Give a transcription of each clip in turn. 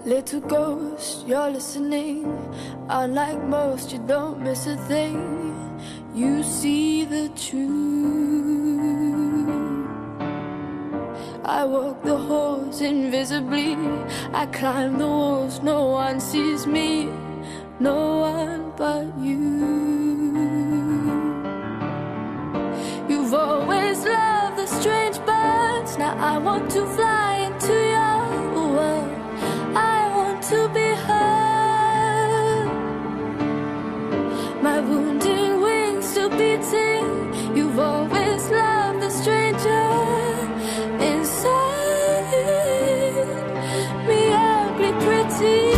Little ghost, you're listening. Unlike most, you don't miss a thing. You see the truth. I walk the halls invisibly. I climb the walls, no one sees me. No one but you. You've always loved the strange birds. Now I want to fly into your world. I want to be heard. My wounded wings still beating. You've always loved the stranger inside me, ugly pretty.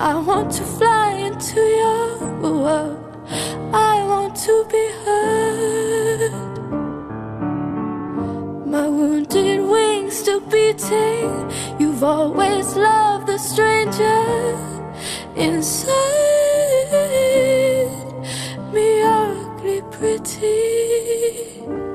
I want to fly into your world. I want to be heard. My wounded wings still beating. You've always loved the stranger inside me, ugly pretty.